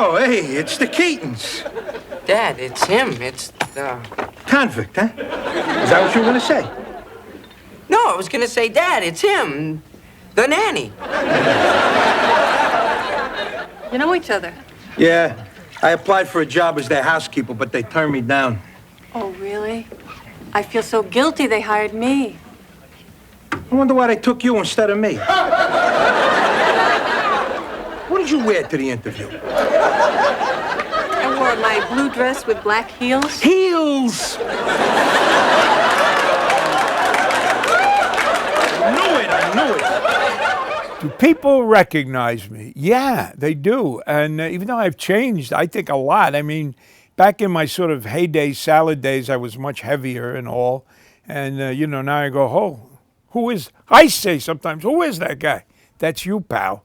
Oh, hey, it's the Keatons. Dad, it's him. It's the... Convict, huh? Is that what you were going to say? No, I was going to say, Dad, it's him. The nanny. You know each other? Yeah. I applied for a job as their housekeeper, but they turned me down. Oh, really? I feel so guilty they hired me. I wonder why they took you instead of me. What did you wear to the interview? I wore my blue dress with black heels. Heels! I knew it. Do people recognize me? Yeah, they do. And even though I've changed, I think a lot. I mean, back in my sort of heyday, salad days, I was much heavier and all. And, now I go, oh, who is, I say sometimes, who is that guy? That's you, pal.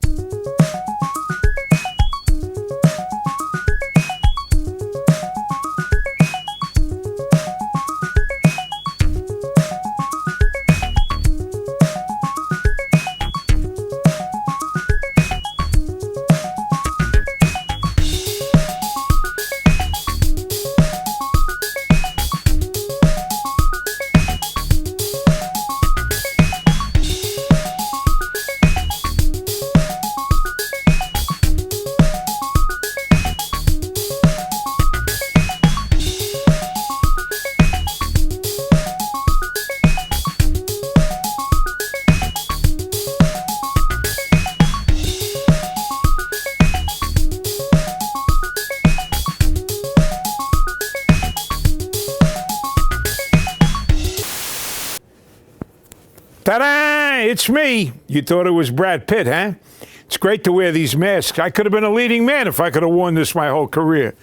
Ta-da! It's me. You thought it was Brad Pitt, huh? It's great to wear these masks. I could have been a leading man if I could have worn this my whole career.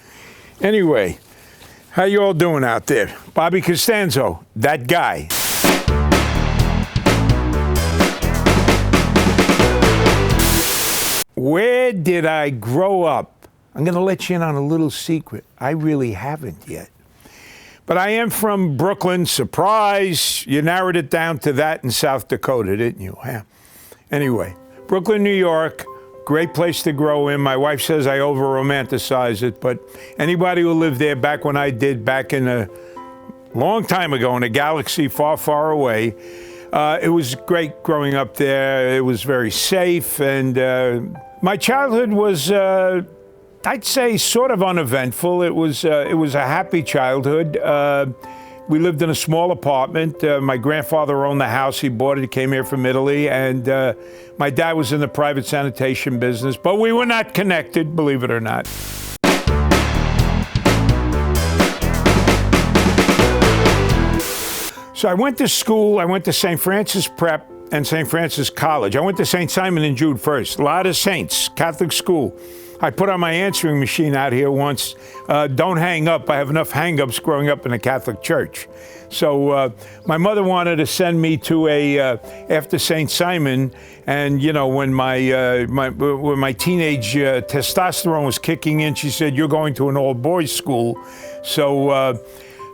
Anyway, how you all doing out there? Bobby Costanzo, that guy. Where did I grow up? I'm going to let you in on a little secret. I really haven't yet. But I am from Brooklyn. Surprise! You narrowed it down to that in South Dakota, didn't you? Huh? Anyway, Brooklyn, New York, great place to grow in. My wife says I over-romanticize it, but anybody who lived there back when I did, back in a long time ago in a galaxy far, far away, it was great growing up there. It was very safe, and my childhood was... I'd say sort of uneventful. It was a happy childhood. We lived in a small apartment. My grandfather owned the house. He bought it. He came here from Italy. And my dad was in the private sanitation business. But we were not connected, believe it or not. So I went to school. I went to St. Francis Prep and St. Francis College. I went to St. Simon and Jude first. A lot of saints, Catholic school. I put on my answering machine out here once, don't hang up. I have enough hang-ups growing up in a Catholic church. So my mother wanted to send me to after St. Simon, and when when my teenage testosterone was kicking in, she said, you're going to an all-boys school. So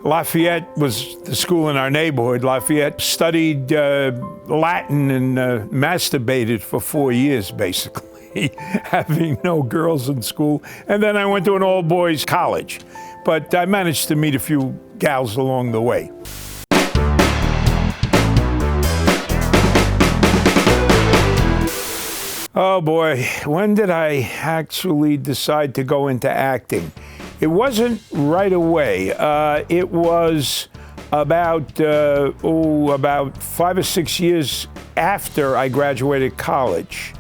Lafayette was the school in our neighborhood. Lafayette studied Latin and masturbated for 4 years, basically. Having no girls in school. And then I went to an all-boys college. But I managed to meet a few gals along the way. Oh boy, when did I actually decide to go into acting? It wasn't right away. It was about 5 or 6 years after I graduated college.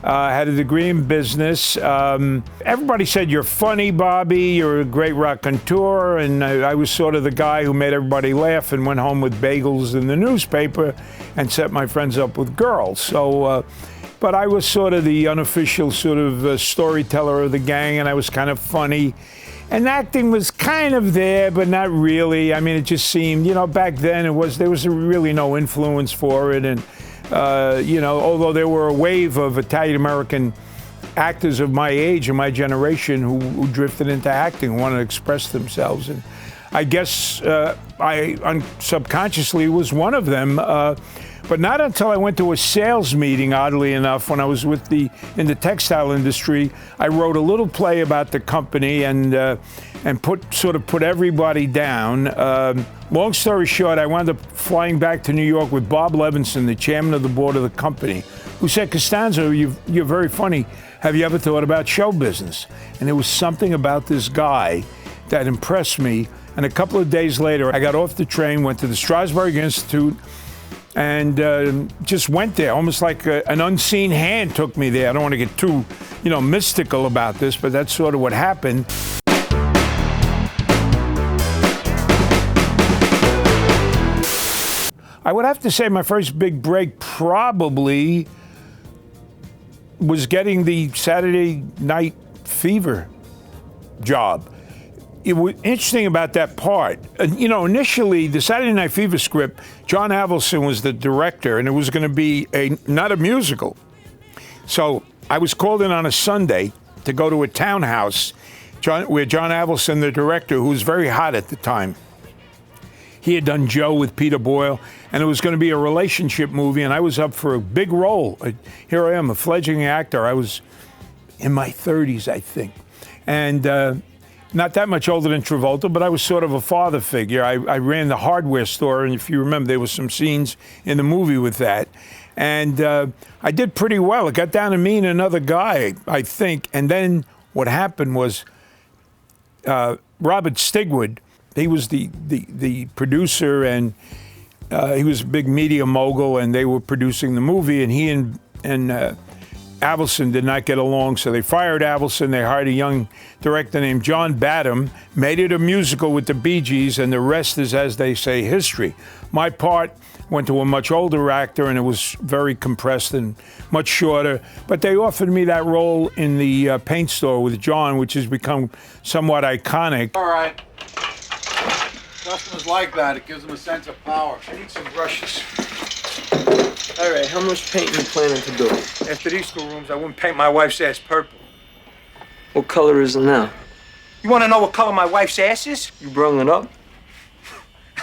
I had a degree in business. Everybody said, you're funny, Bobby, you're a great raconteur, and I was sort of the guy who made everybody laugh and went home with bagels in the newspaper and set my friends up with girls. So, but I was sort of the unofficial sort of storyteller of the gang, and I was kind of funny. And acting was kind of there, but not really. I mean, it just seemed, back then there was really no influence for it, and although there were a wave of Italian-American actors of my age and my generation who drifted into acting, wanted to express themselves. And I guess I subconsciously was one of them. But not until I went to a sales meeting, oddly enough, when I was in the textile industry, I wrote a little play about the company and put everybody down. Long story short, I wound up flying back to New York with Bob Levinson, the chairman of the board of the company, who said, "Costanzo, you're very funny. Have you ever thought about show business?" And there was something about this guy that impressed me. And a couple of days later, I got off the train, went to the Strasberg Institute, and just went there, almost like an unseen hand took me there. I don't want to get too, mystical about this, but that's sort of what happened. I would have to say my first big break probably was getting the Saturday Night Fever job. It was interesting about that part. Initially, the Saturday Night Fever script, John Avildsen was the director, and it was going to be not a musical. So I was called in on a Sunday to go to a townhouse where John Avildsen, the director, who was very hot at the time, he had done Joe with Peter Boyle, and it was going to be a relationship movie, and I was up for a big role. Here I am, a fledgling actor. I was in my 30s, I think. And not that much older than Travolta, but I was sort of a father figure. I ran the hardware store, and if you remember, there were some scenes in the movie with that. And I did pretty well. It got down to me and another guy, I think. And then what happened was Robert Stigwood, he was the producer, and he was a big media mogul, and they were producing the movie, and he and Avildsen did not get along, so they fired Avildsen. They hired a young director named John Badham, made it a musical with the Bee Gees, and the rest is, as they say, history. My part went to a much older actor, and it was very compressed and much shorter, but they offered me that role in the paint store with John, which has become somewhat iconic. All right. Customers like that. It gives them a sense of power. I need some brushes. All right, how much paint you planning to do? After these two rooms, I wouldn't paint my wife's ass purple. What color is it now? You want to know what color my wife's ass is? You brung it up?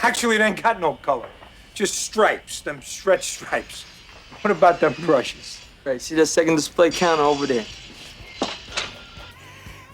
Actually, it ain't got no color. Just stripes, them stretch stripes. What about them brushes? Right, see that second display counter over there?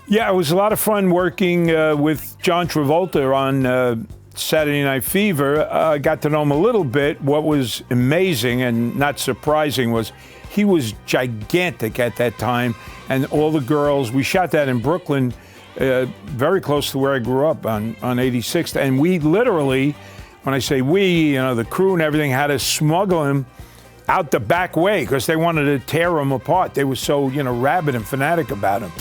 Yeah, it was a lot of fun working with John Travolta on Saturday Night Fever. I got to know him a little bit. What was amazing and not surprising was he was gigantic at that time, and all the girls, we shot that in Brooklyn, very close to where I grew up on 86th, and we literally, when I say we, the crew and everything, had to smuggle him out the back way because they wanted to tear him apart. They were so, rabid and fanatic about him.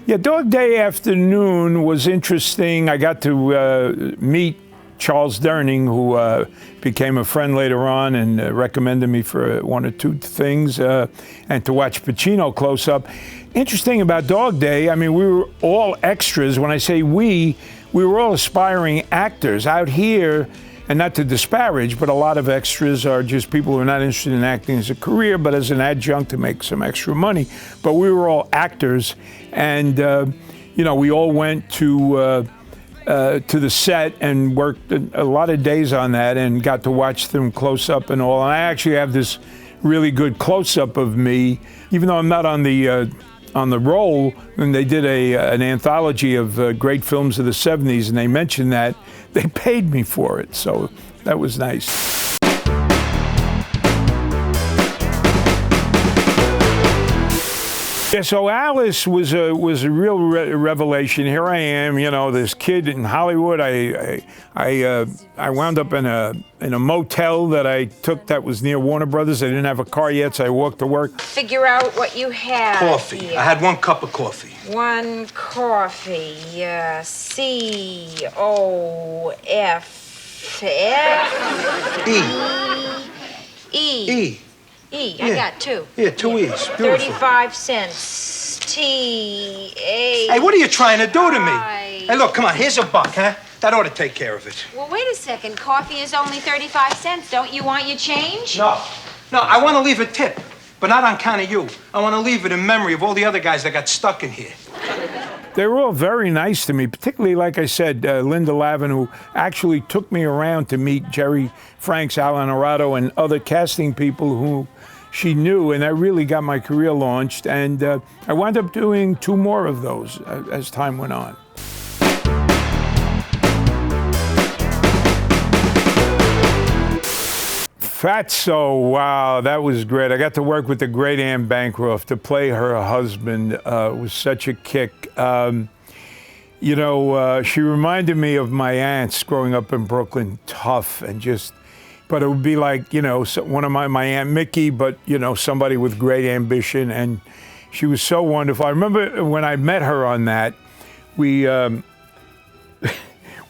Yeah, Dog Day Afternoon was interesting. I got to meet Charles Durning, who became a friend later on and recommended me for one or two things, and to watch Pacino close up. Interesting about Dog Day, I mean, we were all extras. When I say we were all aspiring actors out here. And not to disparage, but a lot of extras are just people who are not interested in acting as a career, but as an adjunct to make some extra money. But we were all actors, and we all went to the set and worked a lot of days on that, and got to watch them close up and all. And I actually have this really good close up of me, even though I'm not on the roll. And they did an anthology of great films of the '70s, and they mentioned that. They paid me for it, so that was nice. Yeah, so Alice was a real revelation. Here I am, this kid in Hollywood. I wound up in a motel that I took that was near Warner Brothers. I didn't have a car yet, so I walked to work. Figure out what you have. Coffee. Here. I had 1 cup of coffee. 1 coffee. C-O-F-F-E. I got 2. Yeah, 2 E's. Beautiful. 35 cents. T-A. Hey, what are you trying to do to me? Hey, look, come on, here's $1, huh? That ought to take care of it. Well, wait a second. Coffee is only 35 cents. Don't you want your change? No, I want to leave a tip. But not on account of you. I want to leave it in memory of all the other guys that got stuck in here. They were all very nice to me, particularly, like I said, Linda Lavin, who actually took me around to meet Jerry Franks, Alan Arado, and other casting people who she knew, and that really got my career launched. And I wound up doing 2 more of those as time went on. Fatso, wow, that was great. I got to work with the great Anne Bancroft. To play her husband was such a kick. You know, she reminded me of my aunts growing up in Brooklyn, tough and just, but it would be like, you know, one of my Aunt Mickey, but, you know, somebody with great ambition, and she was so wonderful. I remember when I met her on that, we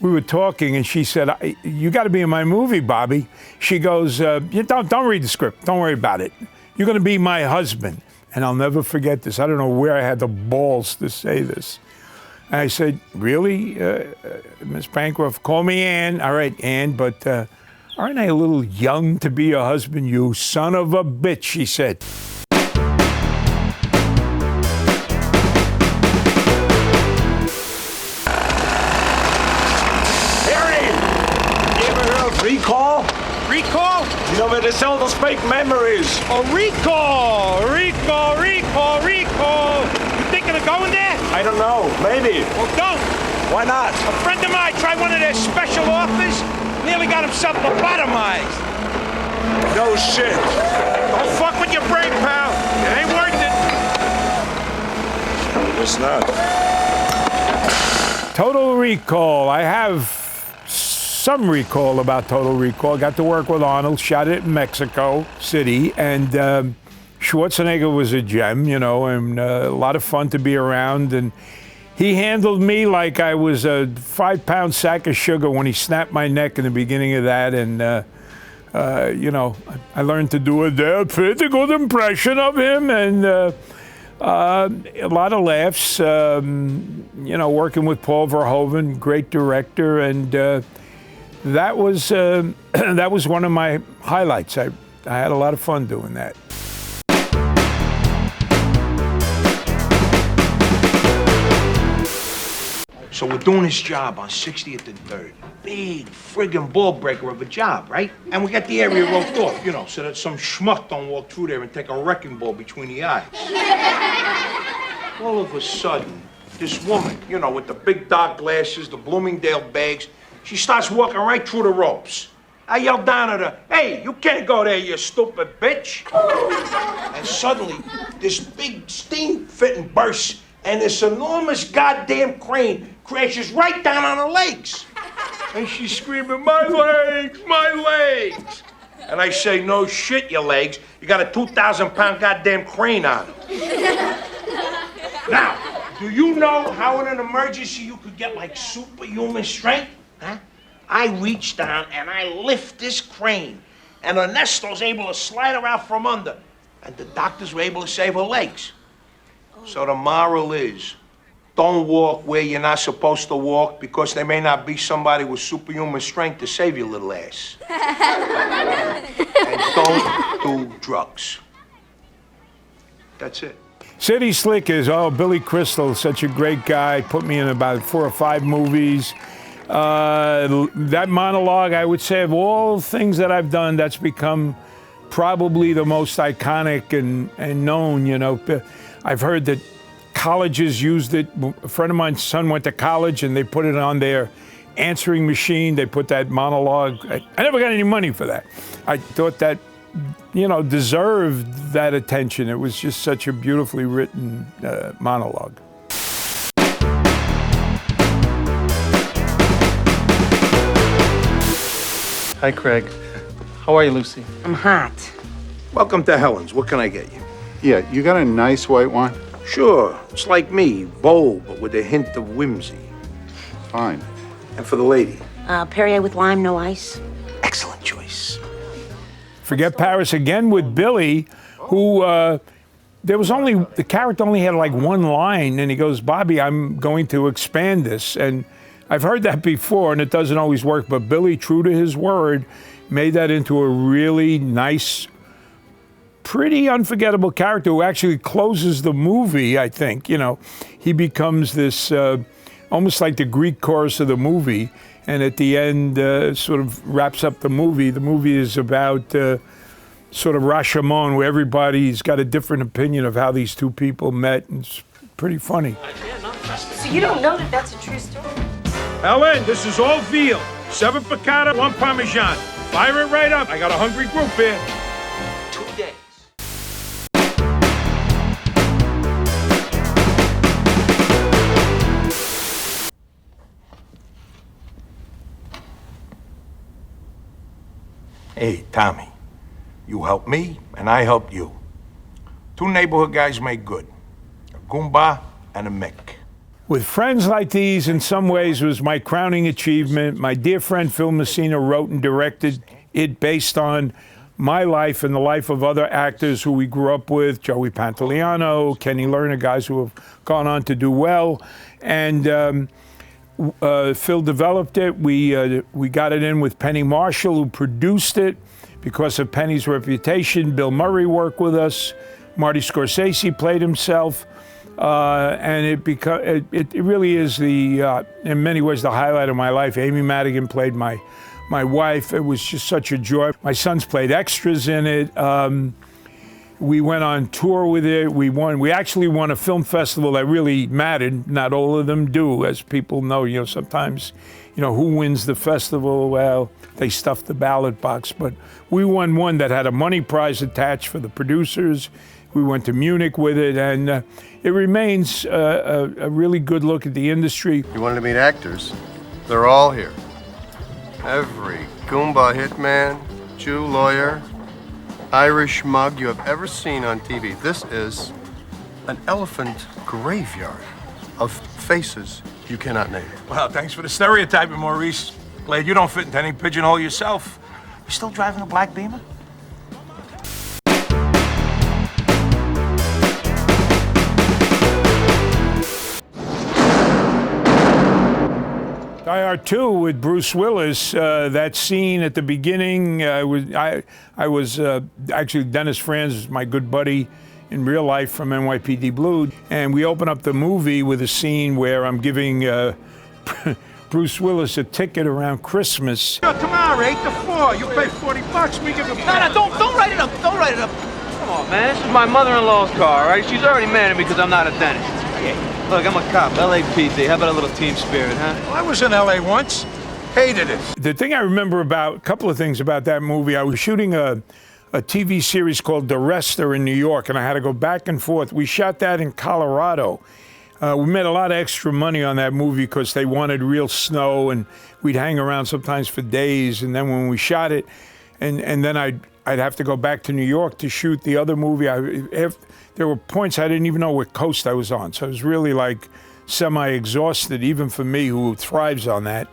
were talking, and she said, "You got to be in my movie, Bobby." She goes, "Don't read the script. Don't worry about it. You're going to be my husband." And I'll never forget this. I don't know where I had the balls to say this. And I said, "Really, Miss Bancroft? Call me Ann." "All right, Ann, but aren't I a little young to be your husband, you son of a bitch?" she said. Recall? Recall? You know where they sell those fake memories. Oh, recall! Recall! You thinking of going there? I don't know. Maybe. Well, don't. Why not? A friend of mine tried one of their special offers, nearly got himself lobotomized. No shit. Don't fuck with your brain, pal. It ain't worth it. It's not. Total Recall. I have some recall about Total Recall. Got to work with Arnold, shot it in Mexico City, and Schwarzenegger was a gem, you know, and a lot of fun to be around. And he handled me like I was a 5-pound sack of sugar when he snapped my neck in the beginning of that. And, you know, I learned to do a pretty good impression of him, and a lot of laughs, you know, working with Paul Verhoeven, great director, and that was one of my highlights. I had a lot of fun doing that. So we're doing this job on 60th and 3rd. Big friggin' ball breaker of a job, right? And we got the area roped off, you know, so that some schmuck don't walk through there and take a wrecking ball between the eyes. All of a sudden, this woman, you know, with the big dark glasses, the Bloomingdale bags, she starts walking right through the ropes. I yelled down at her, "Hey, you can't go there, you stupid bitch." And suddenly, this big steam fitting bursts, and this enormous goddamn crane crashes right down on her legs. And she's screaming, "My legs, my legs." And I say, "No shit, your legs. You got a 2,000-pound goddamn crane on it." Now, do you know how in an emergency you could get like superhuman strength? Huh? I reach down and I lift this crane, and Ernesto's able to slide her out from under, and the doctors were able to save her legs. So the moral is, don't walk where you're not supposed to walk, because there may not be somebody with superhuman strength to save your little ass. And don't do drugs. That's it. City Slickers, oh, Billy Crystal, such a great guy, put me in about 4 or 5 movies. That monologue, I would say, of all things that I've done, that's become probably the most iconic and known, you know. I've heard that colleges used it. A friend of mine's son went to college, and they put it on their answering machine. They put that monologue. I never got any money for that. I thought that, you know, deserved that attention. It was just such a beautifully written monologue. Hi, Craig. How are you, Lucy? I'm hot. Welcome to Helen's. What can I get you? Yeah, you got a nice white wine? Sure. It's like me, bold, but with a hint of whimsy. Fine. And for the lady? Perrier with lime, no ice. Excellent choice. Forget Paris again with Billy, who the character only had like one line, and he goes, "Bobby, I'm going to expand this." And I've heard that before, and it doesn't always work, but Billy, true to his word, made that into a really nice pretty unforgettable character who actually closes the movie, I think. You know, he becomes this almost like the Greek chorus of the movie, and at the end sort of wraps up the movie. The movie is about sort of Rashomon, where everybody's got a different opinion of how these two people met, and it's pretty funny. So you don't know that that's a true story? Ellen, this is all veal. 7 piccata, 1 parmesan. Fire it right up. I got a hungry group here. 2 days. Hey, Tommy, you helped me, and I helped you. 2 neighborhood guys make good. A Goomba and a Mick. With Friends Like These, in some ways, was my crowning achievement. My dear friend Phil Messina wrote and directed it based on my life and the life of other actors who we grew up with, Joey Pantoliano, Kenny Lerner, guys who have gone on to do well. And Phil developed it. We got it in with Penny Marshall, who produced it. Because of Penny's reputation, Bill Murray worked with us. Marty Scorsese played himself. And it really is in many ways, the highlight of my life. Amy Madigan played my wife. It was just such a joy. My sons played extras in it. We went on tour with it. We actually won a film festival that really mattered. Not all of them do, as people know. You know, sometimes, you know, who wins the festival? Well, they stuff the ballot box. But we won one that had a money prize attached for the producers. We went to Munich with it, and it remains a really good look at the industry. You wanted to meet actors? They're all here. Every Goomba hitman, Jew lawyer, Irish mug you have ever seen on TV. This is an elephant graveyard of faces you cannot name. Well, thanks for the stereotyping, Maurice. Glad you don't fit into any pigeonhole yourself. You still driving a black Beamer? Die Hard 2 with Bruce Willis, that scene at the beginning, I was actually, Dennis Franz is my good buddy in real life from NYPD Blue, and we open up the movie with a scene where I'm giving Bruce Willis a ticket around Christmas. Yo, tomorrow, 8 to 4. You pay $40, we give him... No, don't write it up. Don't write it up. Come on, man. This is my mother-in-law's car, all right? She's already mad at me because I'm not a dentist. Yeah. Look, I'm a cop, LAPD. How about a little team spirit, huh? Well, I was in L.A. once. Hated it. The thing I remember about, a couple of things about that movie, I was shooting a TV series called The Rester in New York, and I had to go back and forth. We shot that in Colorado. We made a lot of extra money on that movie because they wanted real snow, and we'd hang around sometimes for days. And then when we shot it, and then I'd have to go back to New York to shoot the other movie. There were points I didn't even know what coast I was on, so it was really like semi-exhausted, even for me who thrives on that.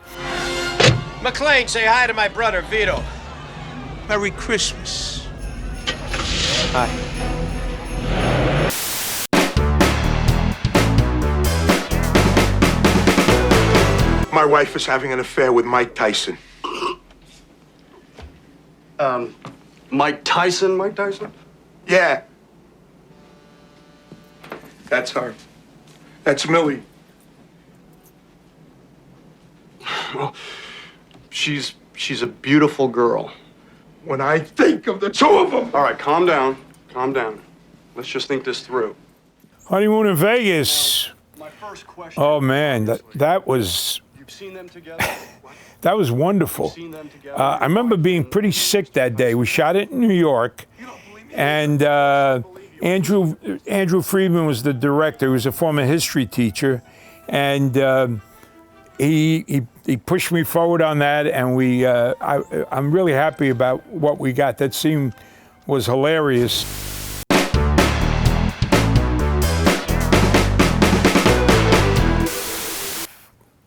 McLean, say hi to my brother, Vito. Merry Christmas. Hi. My wife is having an affair with Mike Tyson. Mike Tyson? Mike Tyson? Yeah. That's her. That's Millie. Well, she's a beautiful girl. When I think of the two of them... All right, calm down. Calm down. Let's just think this through. Honeymoon in Vegas. My first question. Oh, man, that was... You've seen them together? That was wonderful. I remember being pretty sick that day. We shot it in New York, and Andrew Friedman was the director. He was a former history teacher, and he pushed me forward on that, and I'm really happy about what we got. That scene was hilarious.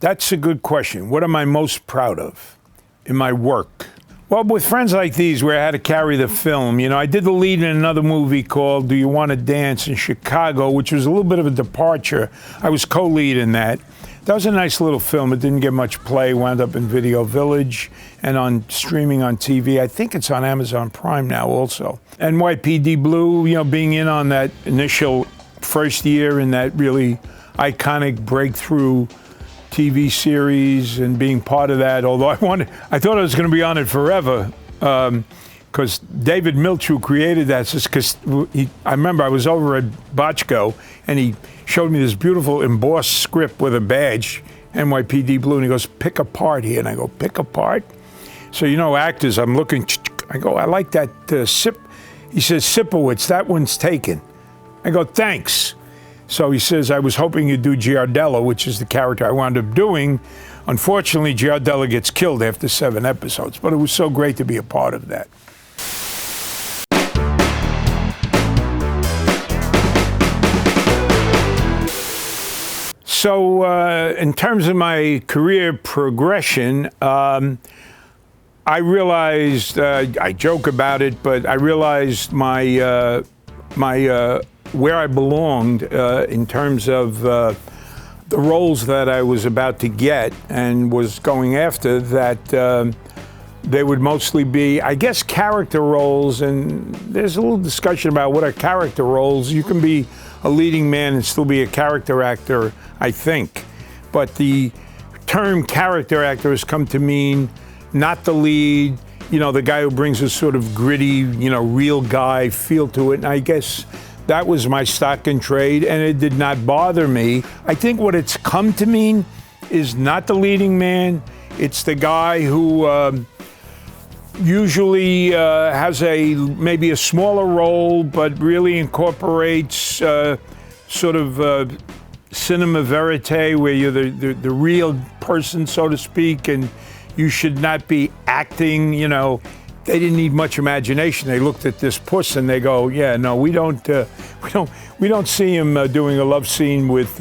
That's a good question. What am I most proud of in my work? Well, with Friends Like These, where I had to carry the film, you know, I did the lead in another movie called Do You Want to Dance in Chicago, which was a little bit of a departure. I was co-lead in that. That was a nice little film. It didn't get much play, wound up in Video Village and on streaming on TV. I think it's on Amazon Prime now also. NYPD Blue, you know, being in on that initial first year in that really iconic breakthrough TV series and being part of that, although I thought I was going to be on it forever, because David Milch, who created that, because I remember I was over at Bochco and he showed me this beautiful embossed script with a badge, NYPD Blue, and he goes, pick a part here. And I go, pick a part? So, you know, actors, I'm looking, I go, I like that Sip. He says, Sipowicz, that one's taken. I go, thanks. So he says, I was hoping you'd do Giardello, which is the character I wound up doing. Unfortunately, Giardello gets killed after 7 episodes, but it was so great to be a part of that. So in terms of my career progression, I realized, I joke about it, but I realized where I belonged in terms of the roles that I was about to get and was going after, that they would mostly be, I guess, character roles. And there's a little discussion about what are character roles. You can be a leading man and still be a character actor, I think. But the term character actor has come to mean not the lead, you know, the guy who brings a sort of gritty, you know, real guy feel to it. And I guess that was my stock in trade, and it did not bother me. I think what it's come to mean is not the leading man. It's the guy who usually has maybe a smaller role, but really incorporates sort of cinema verite, where you're the real person, so to speak, and you should not be acting. You know, they didn't need much imagination. They looked at this puss and they go, yeah, no, we don't see him doing a love scene with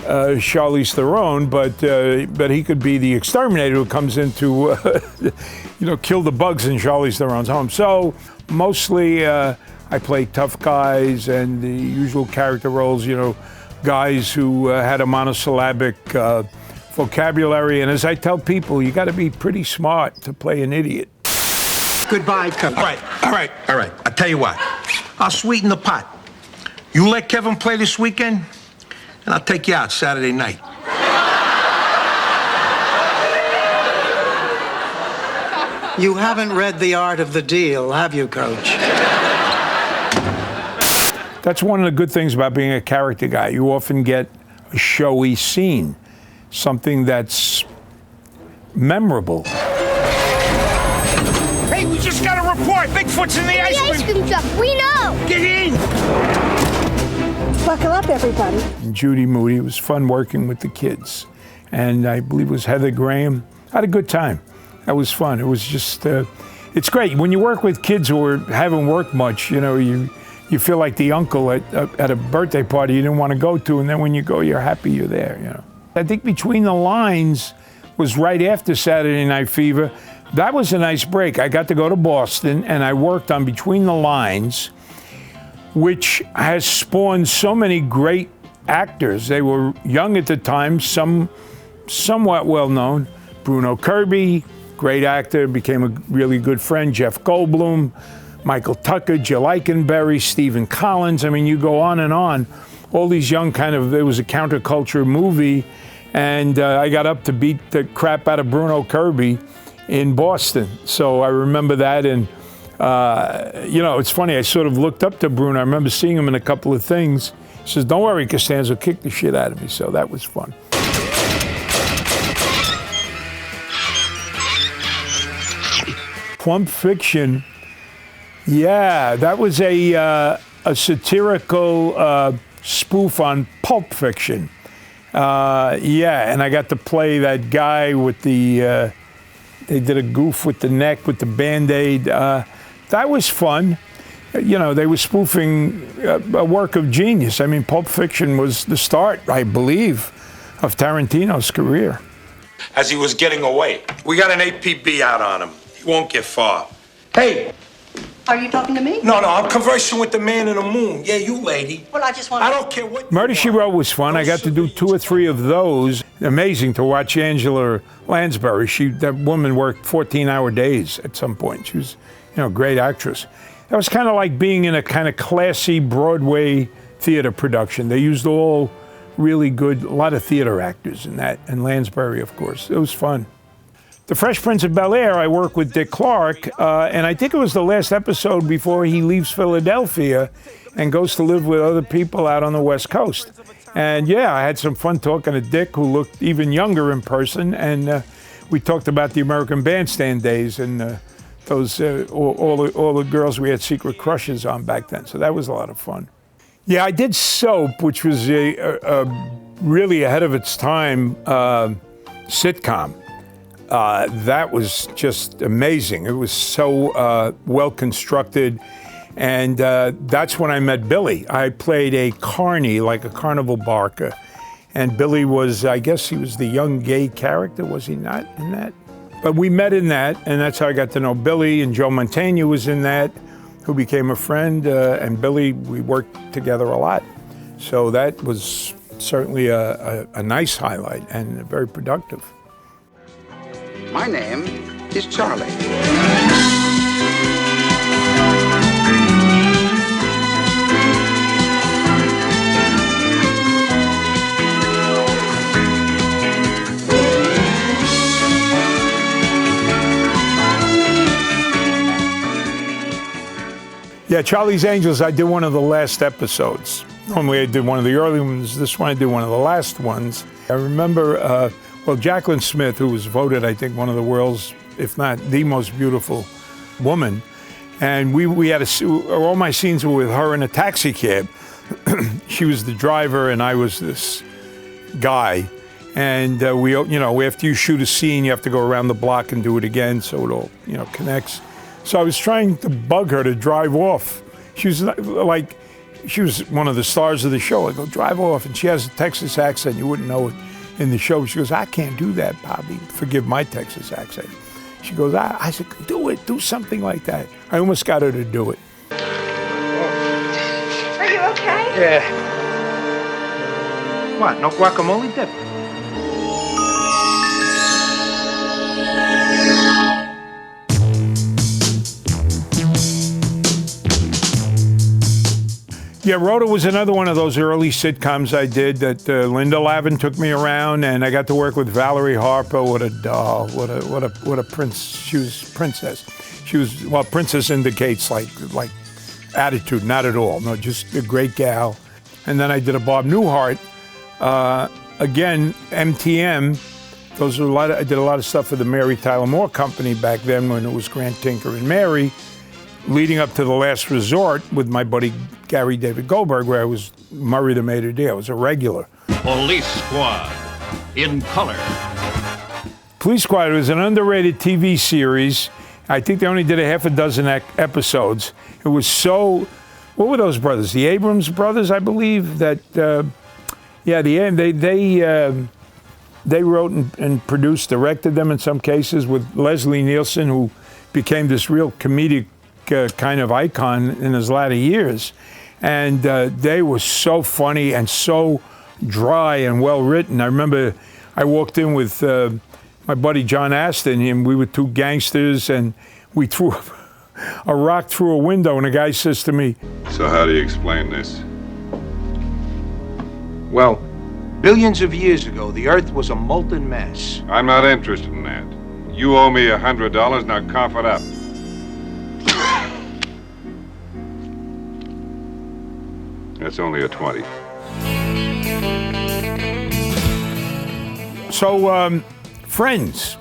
Charlize Theron, but he could be the exterminator who comes in to you know, kill the bugs in Charlize Theron's home. So mostly I play tough guys and the usual character roles, you know, guys who had a monosyllabic vocabulary. And as I tell people, you got to be pretty smart to play an idiot. Goodbye, Kevin. All right. I tell you what, I'll sweeten the pot. You let Kevin play this weekend, and I'll take you out Saturday night. You haven't read The Art of the Deal, have you, Coach? That's one of the good things about being a character guy. You often get a showy scene, something that's memorable. Hey, we just got a report. Bigfoot's in the ice cream truck. We know. Get in. Buckle up, everybody. And Judy Moody, it was fun working with the kids. And I believe it was Heather Graham. I had a good time. That was fun. It was just, it's great. When you work with kids who haven't worked much, you know, you feel like the uncle at a birthday party you didn't want to go to, and then when you go, you're happy you're there, you know. I think Between the Lines was right after Saturday Night Fever. That was a nice break. I got to go to Boston, and I worked on Between the Lines, which has spawned so many great actors. They were young at the time, some somewhat well-known. Bruno Kirby, great actor, became a really good friend. Jeff Goldblum, Michael Tucker, Jill Eikenberry, Stephen Collins. I mean, you go on and on. All these young it was a counterculture movie, and I got up to beat the crap out of Bruno Kirby in Boston. So I remember that, and you know, it's funny, I sort of looked up to Bruno. I remember seeing him in a couple of things. He says, don't worry, Costanzo, kick the shit out of me. So that was fun. Plump Fiction, yeah, that was a satirical spoof on Pulp Fiction. Yeah, and I got to play that guy with the, they did a goof with the neck with the Band-Aid. That was fun. You know, they were spoofing a work of genius. I mean, Pulp Fiction was the start, I believe, of Tarantino's career. As he was getting away, we got an APB out on him. He won't get far. Hey, Are you talking to me? No, I'm conversing with the man in the moon. Yeah, you lady. Well, I just want I don't care what. Murder, She Wrote was fun. I got to do 2 or 3 of those. Amazing to watch Angela Lansbury. That woman worked 14-hour days at some point. She was, a great actress. That was kind of like being in a kind of classy Broadway theater production. They used all really good, a lot of theater actors in that, and Lansbury, of course. It was fun. The Fresh Prince of Bel-Air, I worked with Dick Clark, and I think it was the last episode before he leaves Philadelphia and goes to live with other people out on the West Coast. And yeah, I had some fun talking to Dick, who looked even younger in person, and we talked about the American Bandstand days and those all the girls we had secret crushes on back then. So that was a lot of fun. Yeah, I did Soap, which was a really ahead of its time sitcom. That was just amazing. It was so well constructed, and that's when I met Billy. I played a carny, like a carnival barker, and Billy was, I guess he was the young gay character, was he not in that? But we met in that, and that's how I got to know Billy, and Joe Mantegna was in that, who became a friend, and Billy, we worked together a lot. So that was certainly a nice highlight and very productive. My name is Charlie. Yeah, Charlie's Angels, I did one of the last episodes. Normally I did one of the early ones. This one I did one of the last ones. I remember, Jacqueline Smith, who was voted, I think, one of the world's, if not the most beautiful woman. And we had all my scenes were with her in a taxi cab. She was the driver and I was this guy. And after you shoot a scene, you have to go around the block and do it again so it all, connects. So I was trying to bug her to drive off. She was she was one of the stars of the show. I go, drive off. And she has a Texas accent. You wouldn't know it in the show. She goes, I can't do that, Bobby. Forgive my Texas accent. She goes, I said, do it. Do something like that. I almost got her to do it. Are you okay? Yeah. What, no guacamole dip? Yeah, Rhoda was another one of those early sitcoms I did that Linda Lavin took me around, and I got to work with Valerie Harper. What a doll! What a prince! She was princess. She was, princess indicates like attitude, not at all. No, just a great gal. And then I did a Bob Newhart. Again, MTM. I did a lot of stuff for the Mary Tyler Moore Company back then when it was Grant, Tinker, and Mary. Leading up to The Last Resort with my buddy Gary David Goldberg, where I was Murray the Maitre d', I was a regular. Police Squad, in color. Police Squad was an underrated TV series. I think they only did a half a dozen episodes. It was so, what were those brothers? The Abrams brothers, I believe, that, they wrote and produced, directed them in some cases with Leslie Nielsen, who became this real comedic kind of icon in his latter years. And they were so funny and so dry and well written. I remember I walked in with my buddy John Aston, and we were two gangsters, and we threw a rock through a window, and a guy says to me, So how do you explain this? Well, billions of years ago, the Earth was a molten mess. I'm not interested in that. You owe me $100, now cough it up. That's only a 20. So, Friends,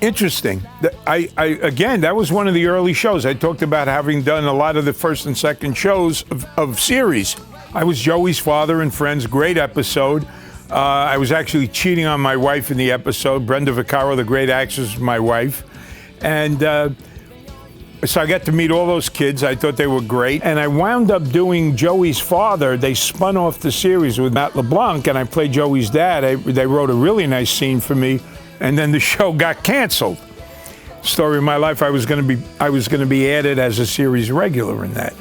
interesting. Again, that was one of the early shows. I talked about having done a lot of the first and second shows of series. I was Joey's father in Friends, great episode. I was actually cheating on my wife in the episode. Brenda Vaccaro, the great actress, was my wife. And so I got to meet all those kids. I thought they were great. And I wound up doing Joey's father. They spun off the series with Matt LeBlanc, and I played Joey's dad. They wrote a really nice scene for me, and then the show got canceled. story of my life. I was going to be added as a series regular in that.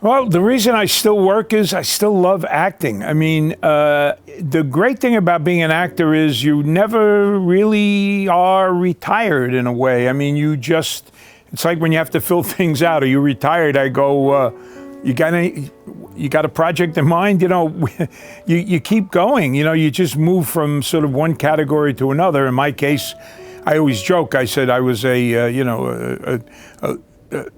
Well, the reason I still work is I still love acting. I mean, the great thing about being an actor is you never really are retired in a way. I mean, it's like when you have to fill things out. Are you retired? I go, you got a project in mind? You know, you keep going. You know, you just move from sort of one category to another. In my case, I always joke. I said I was a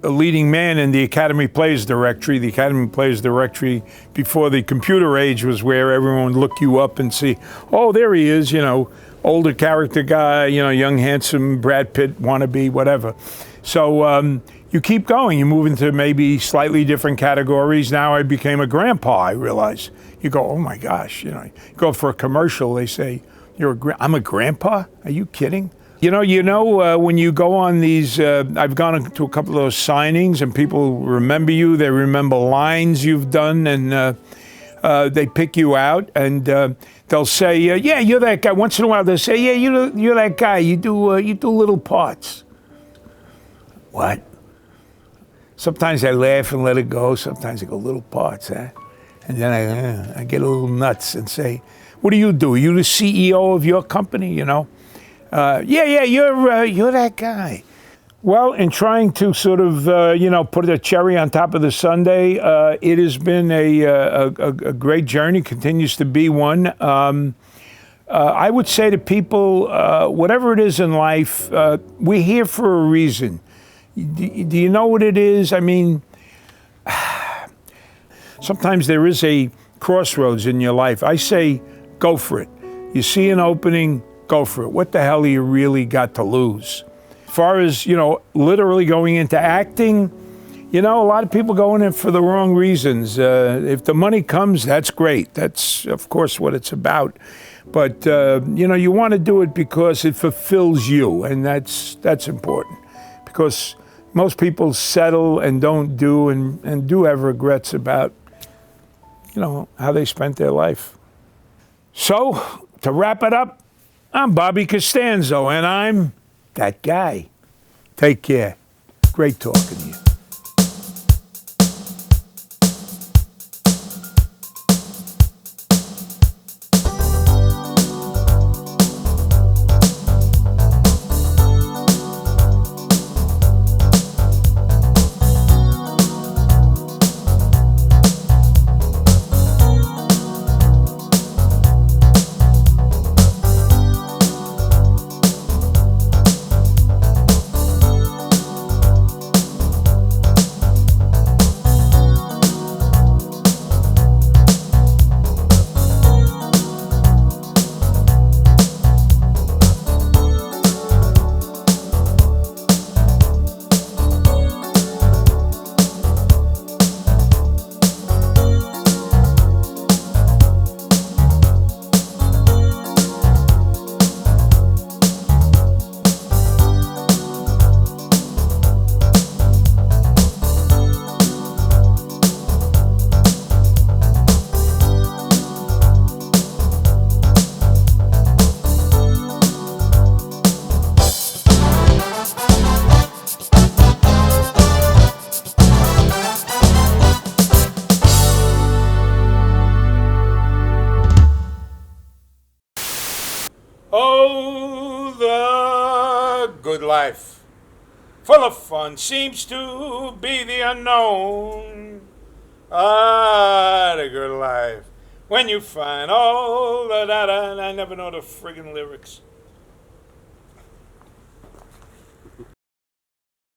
leading man in the Academy Players Directory. The Academy Players Directory before the computer age was where everyone would look you up and see, oh, there he is, you know, older character guy, you know, young, handsome, Brad Pitt, wannabe, whatever. So you keep going. You move into maybe slightly different categories. Now I became a grandpa, I realize. You go, oh my gosh, you know, you go for a commercial, they say, I'm a grandpa? Are you kidding? You know, when you go on these, I've gone to a couple of those signings and people remember you, they remember lines you've done, and they pick you out and they'll say, yeah, you're that guy. Once in a while they'll say, yeah, you're that guy, you do little parts. What? Sometimes I laugh and let it go, sometimes I go, little parts, huh? And then I get a little nuts and say, what do? Are you the CEO of your company, you know? Yeah, you're that guy. Well, in trying to sort of, put a cherry on top of the sundae, it has been a great journey, continues to be one. I would say to people, whatever it is in life, we're here for a reason. Do you know what it is? I mean, sometimes there is a crossroads in your life. I say, go for it. You see an opening, go for it. What the hell you really got to lose? As far as, literally going into acting, a lot of people go in it for the wrong reasons. If the money comes, that's great. That's, of course, what it's about. But, you want to do it because it fulfills you, and that's important. Because most people settle and don't do and do have regrets about, how they spent their life. So, to wrap it up, I'm Bobby Costanzo, and I'm that guy. Take care. Great talking to you. Oh, the good life, full of fun, seems to be the unknown. Ah, the good life, when you find all the da-da, and I never know the friggin' lyrics.